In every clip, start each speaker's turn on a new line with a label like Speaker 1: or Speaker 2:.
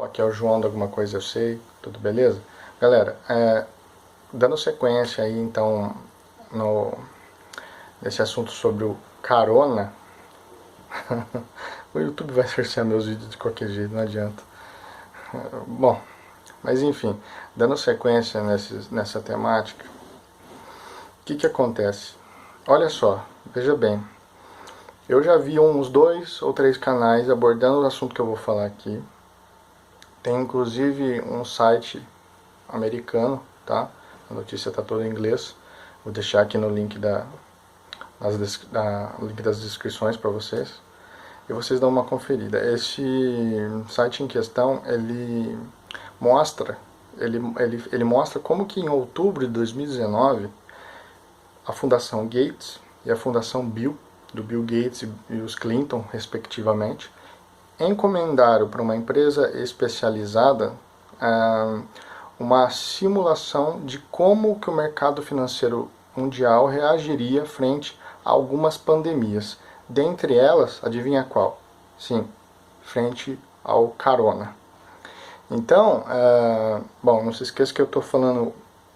Speaker 1: aqui é o João de alguma coisa eu sei, tudo beleza? Galera, dando sequência aí então nesse assunto sobre o carona, o YouTube vai cercear meus vídeos de qualquer jeito, não adianta. Bom, mas enfim, dando sequência nessa temática, o que acontece? Olha só, veja bem, eu já vi uns 2 ou 3 canais abordando o assunto que eu vou falar aqui. Tem inclusive um site americano, tá? A notícia está toda em inglês. Vou deixar aqui no link link das descrições para vocês. E vocês dão uma conferida. Esse site em questão, ele mostra como que em outubro de 2019 a Fundação Gates e a Fundação Bill, do Bill Gates e os Clinton, respectivamente, encomendaram para uma empresa especializada uma simulação de como que o mercado financeiro mundial reagiria frente a algumas pandemias. Dentre elas, adivinha qual? Sim, frente ao carona. Então, bom, não se esqueça que eu estou falando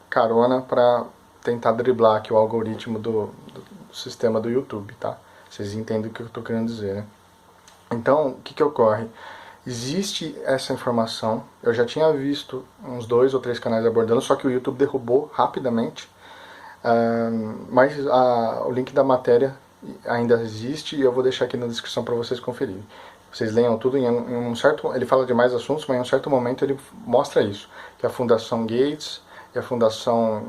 Speaker 1: carona para tentar driblar aqui o algoritmo do sistema do YouTube, tá? Vocês entendem o que eu estou querendo dizer, né? Então, o que ocorre? Existe essa informação, eu já tinha visto uns 2 ou 3 canais abordando, só que o YouTube derrubou rapidamente, mas o link da matéria ainda existe e eu vou deixar aqui na descrição para vocês conferirem. Vocês leiam tudo em um certo... Ele fala de mais assuntos, mas em um certo momento ele mostra isso, que a Fundação Gates e a Fundação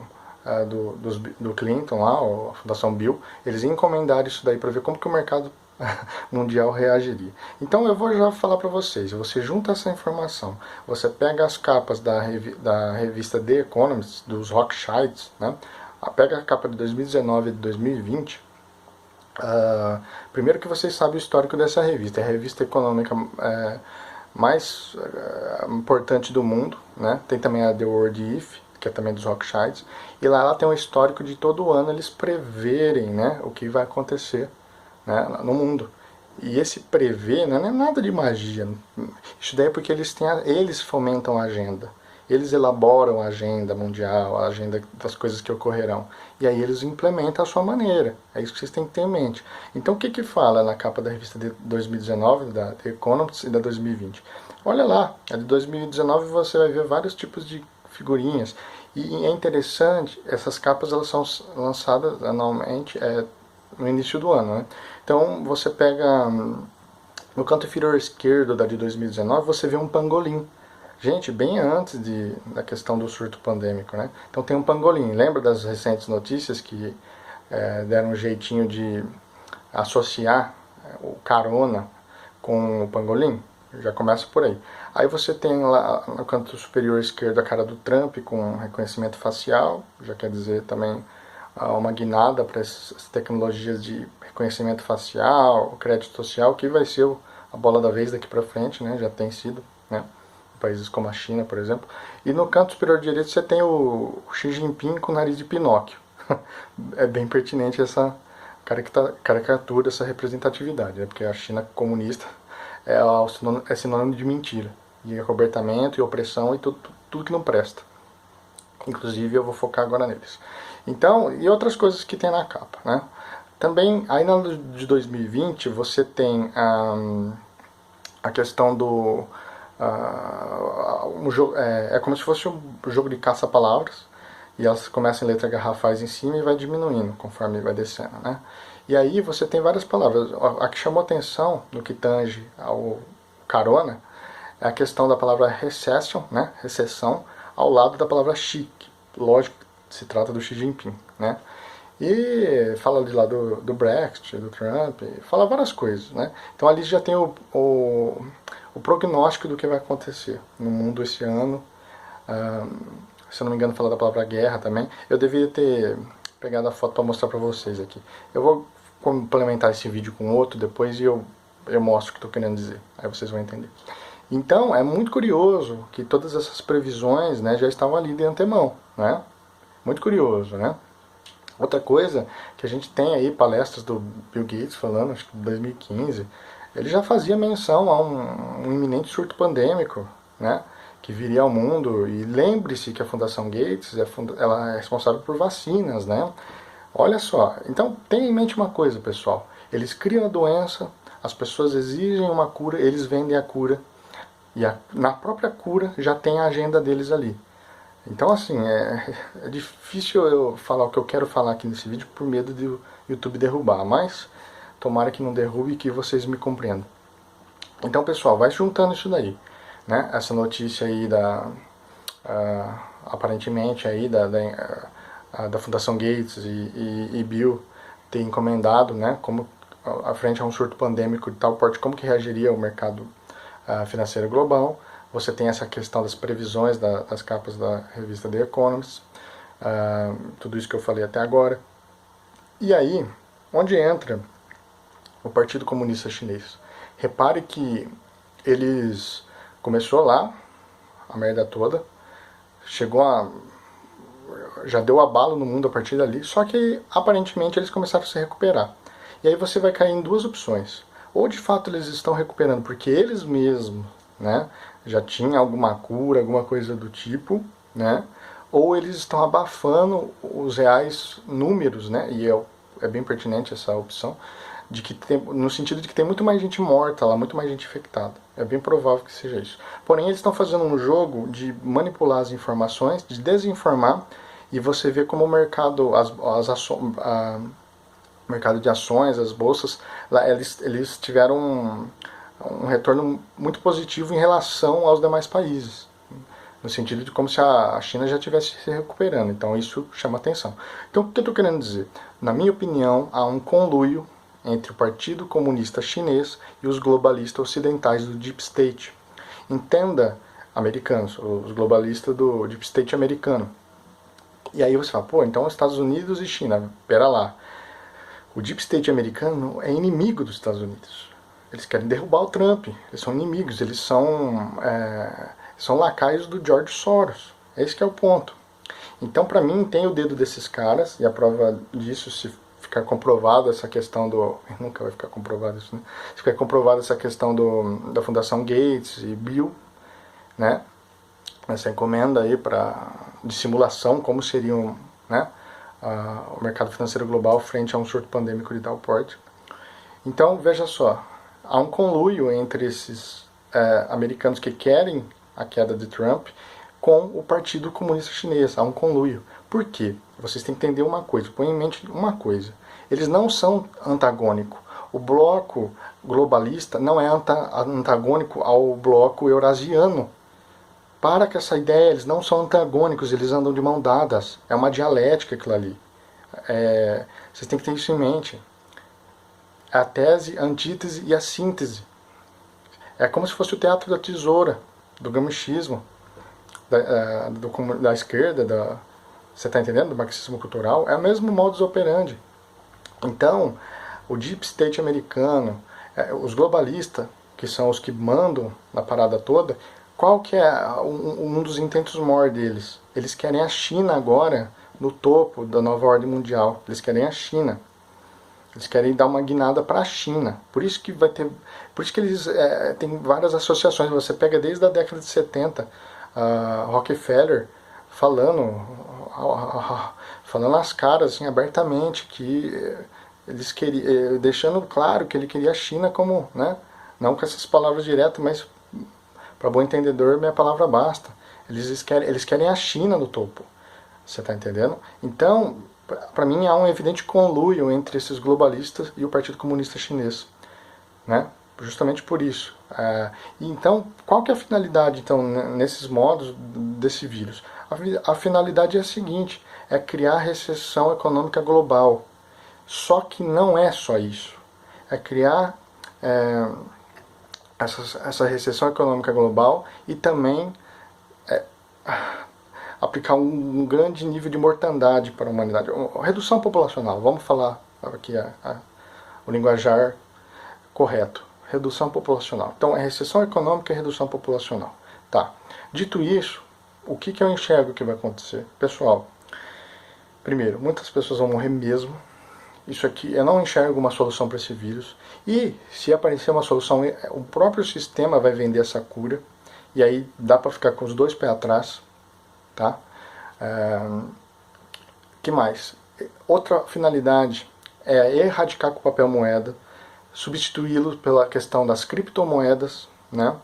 Speaker 1: do Clinton, lá, ou a Fundação Bill, eles encomendaram isso daí para ver como que o mercado mundial reagiria. Então eu vou já falar para vocês, você junta essa informação, você pega as capas da revista The Economist, dos Rothschilds, né? Pega a capa de 2019 e de 2020, primeiro que vocês sabem o histórico dessa revista, é a revista econômica mais importante do mundo, né? Tem também a The World If, que é também dos Rothschilds, e lá ela tem um histórico de todo ano eles preverem, né, o que vai acontecer, né, no mundo. E esse prever, né, não é nada de magia. Isso daí é porque eles fomentam a agenda. Eles elaboram a agenda mundial, a agenda das coisas que ocorrerão. E aí eles implementam a sua maneira. É isso que vocês têm que ter em mente. Então o que fala na capa da revista de 2019, da The Economist, e da 2020? Olha lá, a de 2019 você vai ver vários tipos de figurinhas. E é interessante, essas capas elas são lançadas anualmente, no início do ano, né? Então você pega no canto inferior esquerdo da de 2019, você vê um pangolim. Gente, bem antes da questão do surto pandêmico, né? Então tem um pangolim. Lembra das recentes notícias que deram um jeitinho de associar o carona com o pangolim? Já começa por aí. Aí você tem lá no canto superior esquerdo a cara do Trump com reconhecimento facial, já quer dizer também uma guinada para essas tecnologias de reconhecimento facial, crédito social, que vai ser a bola da vez daqui para frente, né? Já tem sido, né? Em países como a China, por exemplo. E no canto superior direito você tem o Xi Jinping com o nariz de Pinóquio. É bem pertinente essa caricatura, essa representatividade, né? Porque a China comunista é sinônimo de mentira, de acobertamento e opressão e tudo que não presta. Inclusive eu vou focar agora neles. Então, e outras coisas que tem na capa, né? Também, aí na de 2020, você tem a questão do... é como se fosse um jogo de caça-palavras, e elas começam em letra garrafais em cima e vai diminuindo conforme vai descendo, né? E aí você tem várias palavras. A que chamou atenção no que tange ao carona é a questão da palavra recession, né? Recessão, ao lado da palavra Xi, que, lógico, se trata do Xi Jinping, né? E fala de lá do Brexit, do Trump, fala várias coisas, né? Então ali já tem o prognóstico do que vai acontecer no mundo esse ano. Se eu não me engano, fala da palavra guerra também. Eu deveria ter pegado a foto para mostrar para vocês aqui. Eu vou complementar esse vídeo com outro depois e eu mostro o que estou querendo dizer. Aí vocês vão entender. Então, é muito curioso que todas essas previsões, né, já estavam ali de antemão, né? Muito curioso, né? Outra coisa que a gente tem aí palestras do Bill Gates falando, acho que em 2015, ele já fazia menção a um iminente surto pandêmico, né, que viria ao mundo. E lembre-se que a Fundação Gates ela é responsável por vacinas, né? Olha só, então tenha em mente uma coisa, pessoal. Eles criam a doença, as pessoas exigem uma cura, eles vendem a cura, e na própria cura já tem a agenda deles ali. Então, assim, é difícil eu falar o que eu quero falar aqui nesse vídeo por medo de o YouTube derrubar, mas tomara que não derrube e que vocês me compreendam. Então, pessoal, vai juntando isso daí, né? Essa notícia aí aparentemente aí da Fundação Gates e Bill ter encomendado, né, como à frente a um surto pandêmico de tal porte, como que reagiria o mercado financeiro global. Você tem essa questão das previsões das capas da revista The Economist, tudo isso que eu falei até agora. E aí, onde entra o Partido Comunista Chinês? Repare que eles começou lá, a merda toda, já deu abalo no mundo a partir dali, só que aparentemente eles começaram a se recuperar. E aí você vai cair em duas opções. Ou de fato eles estão recuperando porque eles mesmos, né, já tinham alguma cura, alguma coisa do tipo, né, ou eles estão abafando os reais números, né, e é bem pertinente essa opção, de que no sentido de que tem muito mais gente morta lá, muito mais gente infectada. É bem provável que seja isso. Porém, eles estão fazendo um jogo de manipular as informações, de desinformar, e você vê como o mercado, o mercado de ações, as bolsas, lá, eles tiveram um retorno muito positivo em relação aos demais países, no sentido de como se a China já estivesse se recuperando. Então isso chama atenção. Então o que eu estou querendo dizer? Na minha opinião, há um conluio entre o Partido Comunista Chinês e os globalistas ocidentais do Deep State. Entenda, americanos, os globalistas do Deep State americano. E aí você fala, pô, então Estados Unidos e China, pera lá. O Deep State americano é inimigo dos Estados Unidos. Eles querem derrubar o Trump. Eles são inimigos. Eles são lacaios do George Soros. Esse que é o ponto. Então, para mim, tem o dedo desses caras. E a prova disso, se ficar comprovado essa questão do... Nunca vai ficar comprovado isso, né? Se ficar comprovado essa questão da Fundação Gates e Bill, né? Essa encomenda aí de simulação, como seriam, né, o mercado financeiro global frente a um surto pandêmico de tal porte. Então, veja só, há um conluio entre esses americanos que querem a queda de Trump com o Partido Comunista Chinês. Há um conluio. Por quê? Vocês têm que entender uma coisa, põe em mente uma coisa. Eles não são antagônicos. O bloco globalista não é antagônico ao bloco eurasiano. Para com essa ideia, eles não são antagônicos, eles andam de mão dadas. É uma dialética aquilo ali. Vocês têm que ter isso em mente. A tese, a antítese e a síntese. É como se fosse o teatro da tesoura, do gramscismo, da esquerda, você está entendendo? Do marxismo cultural. É o mesmo modus operandi. Então, o Deep State americano, os globalistas, que são os que mandam na parada toda, qual que é um dos intentos maiores deles? Eles querem a China agora no topo da nova ordem mundial. Eles querem a China. Eles querem dar uma guinada para a China. Por isso que eles têm várias associações. Você pega desde a década de 70, Rockefeller falando às caras assim, abertamente que eles queriam, deixando claro que ele queria a China como, né, não com essas palavras diretas, mas para bom entendedor, minha palavra basta. Eles querem a China no topo. Você está entendendo? Então, para mim, há um evidente conluio entre esses globalistas e o Partido Comunista Chinês. Né? Justamente por isso. Então, qual que é a finalidade, então, nesses modos desse vírus? A finalidade é a seguinte, é criar recessão econômica global. Só que não é só isso. É criar essa recessão econômica global e também aplicar um grande nível de mortandade para a humanidade. Redução populacional, vamos falar aqui o linguajar correto. Redução populacional. Então, é recessão econômica e redução populacional. Tá. Dito isso, o que eu enxergo que vai acontecer? Pessoal, primeiro, muitas pessoas vão morrer mesmo. Isso aqui, eu não enxergo uma solução para esse vírus. E, se aparecer uma solução, o próprio sistema vai vender essa cura. e aí dá para ficar com os dois pés atrás, tá? Que mais? Outra finalidade é erradicar com o papel moeda, substituí-lo pela questão das criptomoedas, né?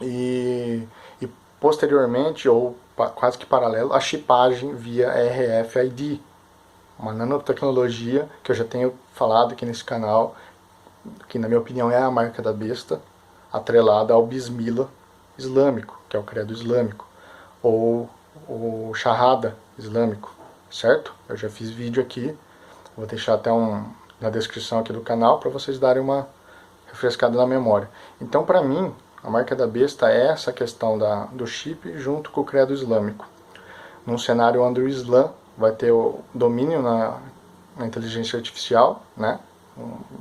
Speaker 1: E posteriormente, ou quase que paralelo, a chipagem via RFID, uma nanotecnologia que eu já tenho falado aqui nesse canal, que na minha opinião é a marca da besta, atrelada ao Bismillah islâmico, que é o credo islâmico, ou o Shahada islâmico, certo? Eu já fiz vídeo aqui, vou deixar até na descrição aqui do canal para vocês darem uma refrescada na memória. Então, para mim, a marca da besta é essa questão do chip junto com o credo islâmico. Num cenário onde o Islã vai ter o domínio na inteligência artificial, né?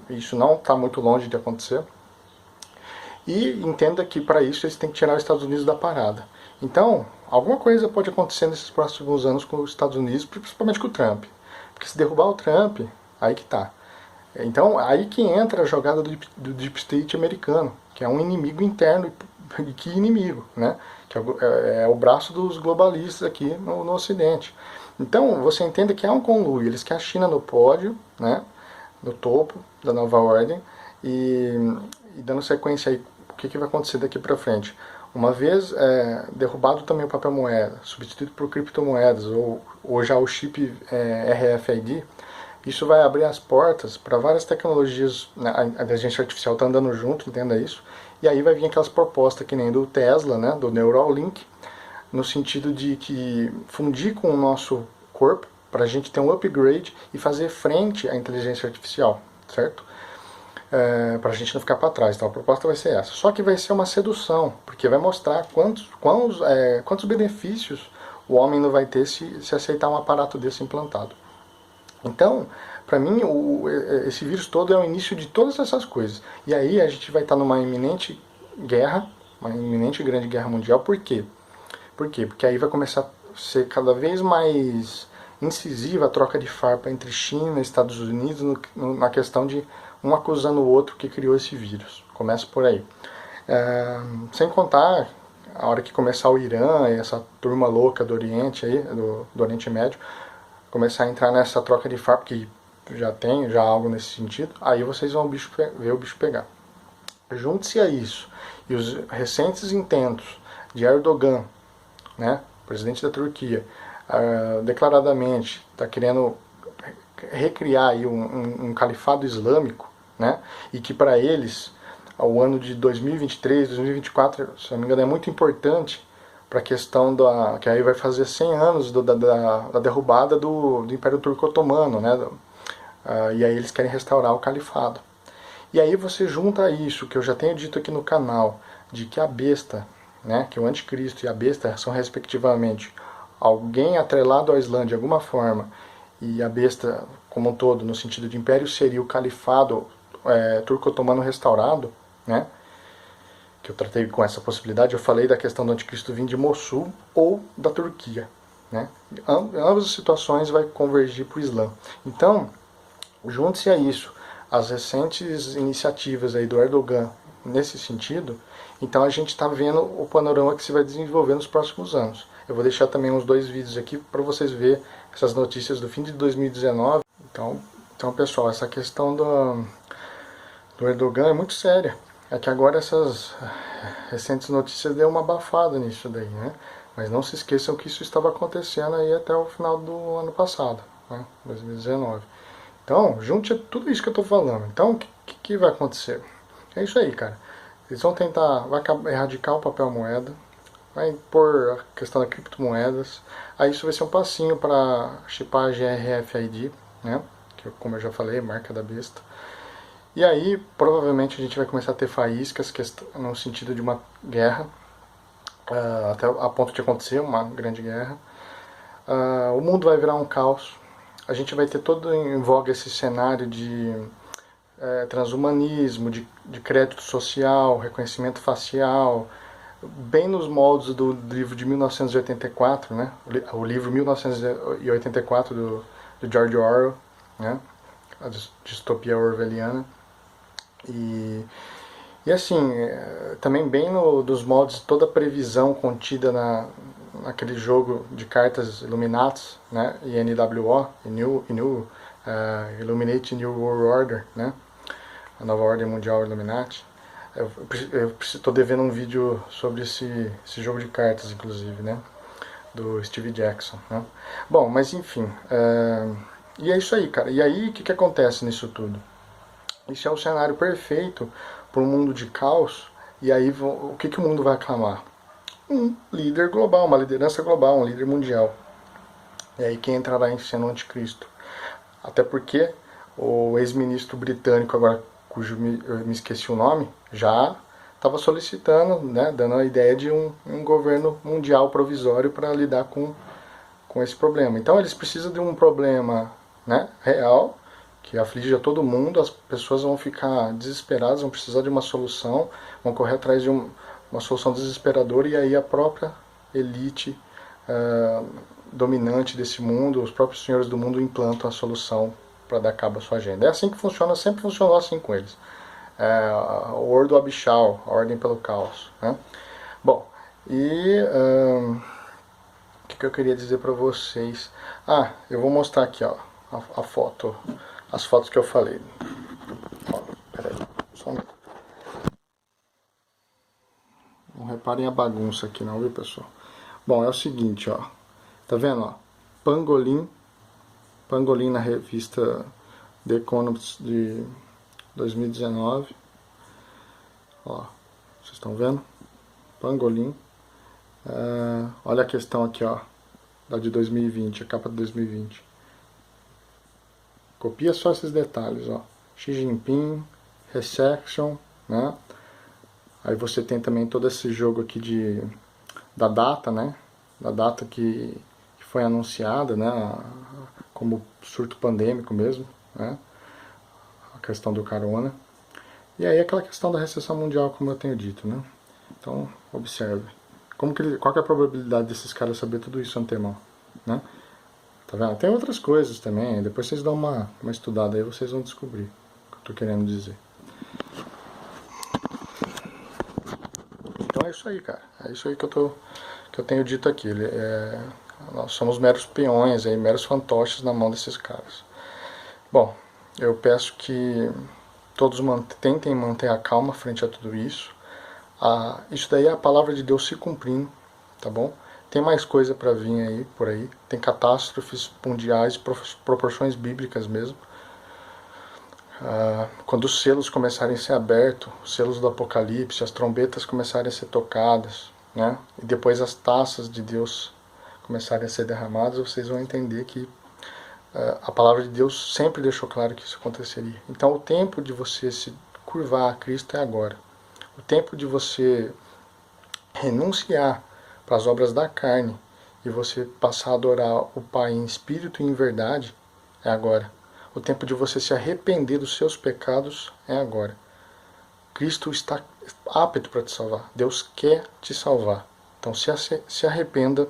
Speaker 1: Isso não está muito longe de acontecer. E entenda que para isso eles têm que tirar os Estados Unidos da parada. Então, alguma coisa pode acontecer nesses próximos anos com os Estados Unidos, principalmente com o Trump. Porque se derrubar o Trump, aí que tá. Então, aí que entra a jogada do Deep State americano, que é um inimigo interno, e que inimigo, né? Que é o braço dos globalistas aqui no Ocidente. Então, você entende que há um conluio, eles querem a China no pódio, né? No topo da nova ordem, e dando sequência aí, o que vai acontecer daqui para frente. Uma vez derrubado também o papel moeda, substituído por criptomoedas, ou já o chip RFID, isso vai abrir as portas para várias tecnologias, né? A inteligência artificial está andando junto, entenda isso, e aí vai vir aquelas propostas que nem do Tesla, né? Do Neuralink, no sentido de que fundir com o nosso corpo, para a gente ter um upgrade e fazer frente à inteligência artificial, certo? Para a gente não ficar para trás. Então a proposta vai ser essa. Só que vai ser uma sedução, porque vai mostrar quantos benefícios o homem não vai ter se aceitar um aparato desse implantado. Então, para mim, esse vírus todo é o início de todas essas coisas. E aí a gente vai estar numa iminente guerra, uma iminente grande guerra mundial. Por quê? Porque aí vai começar a ser cada vez mais incisiva a troca de farpa entre China e Estados Unidos na questão de um acusando o outro que criou esse vírus. Começa por aí. Sem contar a hora que começar o Irã e essa turma louca do Oriente aí, do Oriente Médio, começar a entrar nessa troca de farpa, que já tem algo nesse sentido, aí vocês vão ver o bicho pegar. Junte-se a isso e os recentes intentos de Erdogan, né, presidente da Turquia, declaradamente está querendo recriar aí um califado islâmico, né, e que para eles o ano de 2023, 2024, se não me engano, é muito importante para a questão que aí vai fazer 100 anos da derrubada do Império Turco Otomano, né, e aí eles querem restaurar o califado. E aí você junta isso, que eu já tenho dito aqui no canal, de que a besta, né, que o anticristo e a besta são respectivamente alguém atrelado ao Islã de alguma forma, e a besta como um todo, no sentido de império, seria o califado turco-otomano restaurado, né, que eu tratei com essa possibilidade. Eu falei da questão do anticristo vir de Mossul ou da Turquia, né. Ambas as situações vai convergir para o Islã. Então, junte-se a isso as recentes iniciativas aí do Erdogan nesse sentido. Então a gente está vendo o panorama que se vai desenvolver nos próximos anos. Eu vou deixar também uns 2 vídeos aqui para vocês verem essas notícias do fim de 2019. Então pessoal, essa questão do Erdogan é muito séria. É que agora essas recentes notícias deu uma abafada nisso daí, né? Mas não se esqueçam que isso estava acontecendo aí até o final do ano passado, né? 2019. Então, junte tudo isso que eu estou falando. Então, o que vai acontecer? É isso aí, cara. Eles vão tentar, vai erradicar o papel moeda, vai impor a questão das criptomoedas. Aí isso vai ser um passinho para a chipagem RFID, né? Que, como eu já falei, marca da besta. E aí, provavelmente, a gente vai começar a ter faíscas no sentido de uma guerra, até a ponto de acontecer uma grande guerra. O mundo vai virar um caos. A gente vai ter todo em voga esse cenário de transhumanismo, de crédito social, reconhecimento facial, bem nos moldes do livro de 1984, né? O livro 1984 do George Orwell, né? A distopia orwelliana. E assim, também bem dos moldes, toda a previsão contida naquele jogo de cartas Illuminatus, né, INWO, Illuminate New World Order, né, a nova ordem mundial Illuminati. Eu estou devendo um vídeo sobre esse jogo de cartas, inclusive, né, do Steve Jackson, né. Bom, mas enfim, e é isso aí, cara. E aí, o que acontece nisso tudo? Isso é o cenário perfeito para um mundo de caos. E aí, o que o mundo vai aclamar? Um líder global, uma liderança global, um líder mundial. E aí quem entrará em cena o anticristo? Até porque o ex-ministro britânico, agora cujo eu me esqueci o nome, já estava solicitando, né, dando a ideia de um governo mundial provisório para lidar com esse problema. Então eles precisam de um problema, né, real, que aflige a todo mundo, as pessoas vão ficar desesperadas, vão precisar de uma solução, vão correr atrás de uma solução desesperadora, e aí a própria elite dominante desse mundo, os próprios senhores do mundo implantam a solução para dar cabo à sua agenda. É assim que funciona, sempre funcionou assim com eles. O Ordo Abishal, a ordem pelo caos. Né? Bom, e o que eu queria dizer para vocês? Eu vou mostrar aqui, ó, a foto, as fotos que eu falei. Ó, peraí, só um minuto. Não reparem a bagunça aqui não, viu, pessoal? Bom, é o seguinte, ó. Tá vendo, ó? Pangolin na revista The Economist de 2019. Ó, vocês estão vendo? Pangolin. Olha a questão aqui, ó, da de 2020, a capa de 2020. Copia só esses detalhes, ó. Xi Jinping, Recession, né? Aí você tem também todo esse jogo aqui da data, né? Da data que foi anunciada, né? Como surto pandêmico mesmo, né? A questão do corona. E aí aquela questão da recessão mundial, como eu tenho dito, né? Então, observe. Qual que é a probabilidade desses caras saber tudo isso antemão, né? Tá vendo? Tem outras coisas também, depois vocês dão uma estudada aí, vocês vão descobrir o que eu tô querendo dizer. Então é isso aí, cara. É isso aí que eu tenho dito aqui. Nós somos meros peões, aí, meros fantoches na mão desses caras. Bom, eu peço que todos tentem manter a calma frente a tudo isso. Isso daí é a palavra de Deus se cumprindo, tá bom? Tem mais coisa para vir aí, por aí. Tem catástrofes mundiais, proporções bíblicas mesmo. Quando os selos começarem a ser abertos, os selos do Apocalipse, as trombetas começarem a ser tocadas, né? E depois as taças de Deus começarem a ser derramadas, vocês vão entender que a palavra de Deus sempre deixou claro que isso aconteceria. Então o tempo de você se curvar a Cristo é agora. O tempo de você renunciar para as obras da carne e você passar a adorar o Pai em espírito e em verdade é agora. O tempo de você se arrepender dos seus pecados é agora. Cristo está apto para te salvar. Deus quer te salvar. Então se arrependa,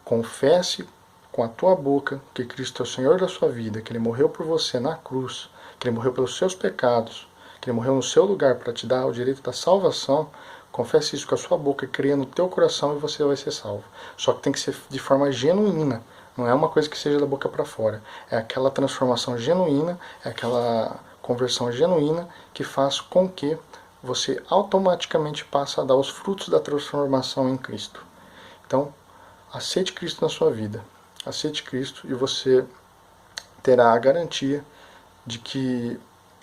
Speaker 1: confesse com a tua boca que Cristo é o Senhor da sua vida, que Ele morreu por você na cruz, que Ele morreu pelos seus pecados, que Ele morreu no seu lugar para te dar o direito da salvação. Confesse isso com a sua boca, creia no teu coração e você vai ser salvo. Só que tem que ser de forma genuína. Não é uma coisa que seja da boca para fora. É aquela transformação genuína, é aquela conversão genuína que faz com que você automaticamente passe a dar os frutos da transformação em Cristo. Então, aceite Cristo na sua vida. Aceite Cristo e você terá a garantia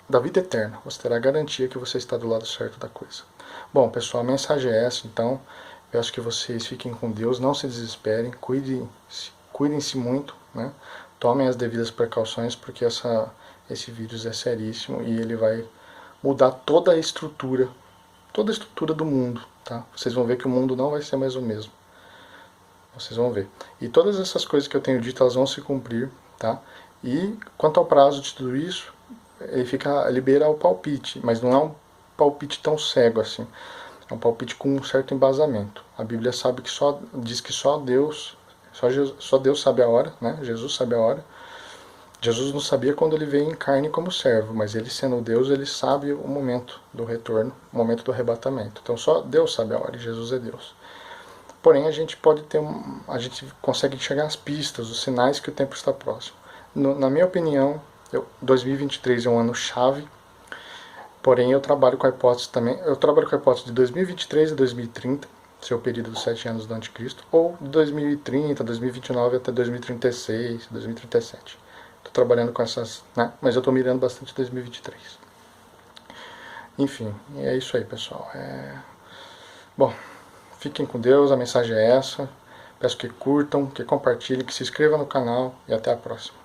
Speaker 1: da vida eterna. Você terá a garantia que você está do lado certo da coisa. Bom, pessoal, a mensagem é essa, então. Peço que vocês fiquem com Deus, não se desesperem, cuidem-se muito, né? Tomem as devidas precauções, porque esse vírus é seríssimo e ele vai mudar toda a estrutura do mundo, tá? Vocês vão ver que o mundo não vai ser mais o mesmo. Vocês vão ver. E todas essas coisas que eu tenho dito, elas vão se cumprir, tá? E quanto ao prazo de tudo isso, ele libera o palpite, mas não é um palpite tão cego assim. É um palpite com um certo embasamento. A Bíblia diz que só Deus sabe a hora, né? Jesus sabe a hora. Jesus não sabia quando ele veio em carne como servo, mas ele sendo Deus, ele sabe o momento do retorno, o momento do arrebatamento. Então só Deus sabe a hora, e Jesus é Deus. Porém, a gente pode ter a gente consegue enxergar as pistas, os sinais que o tempo está próximo. Na minha opinião, 2023 é um ano chave. Porém, eu trabalho com a hipótese também. Eu trabalho com a hipótese de 2023 a 2030, ser o período dos 7 anos do anticristo, ou de 2030, 2029 até 2036, 2037. Estou trabalhando com essas, né? Mas eu estou mirando bastante 2023. Enfim, é isso aí, pessoal. Bom, fiquem com Deus, a mensagem é essa. Peço que curtam, que compartilhem, que se inscrevam no canal e até a próxima.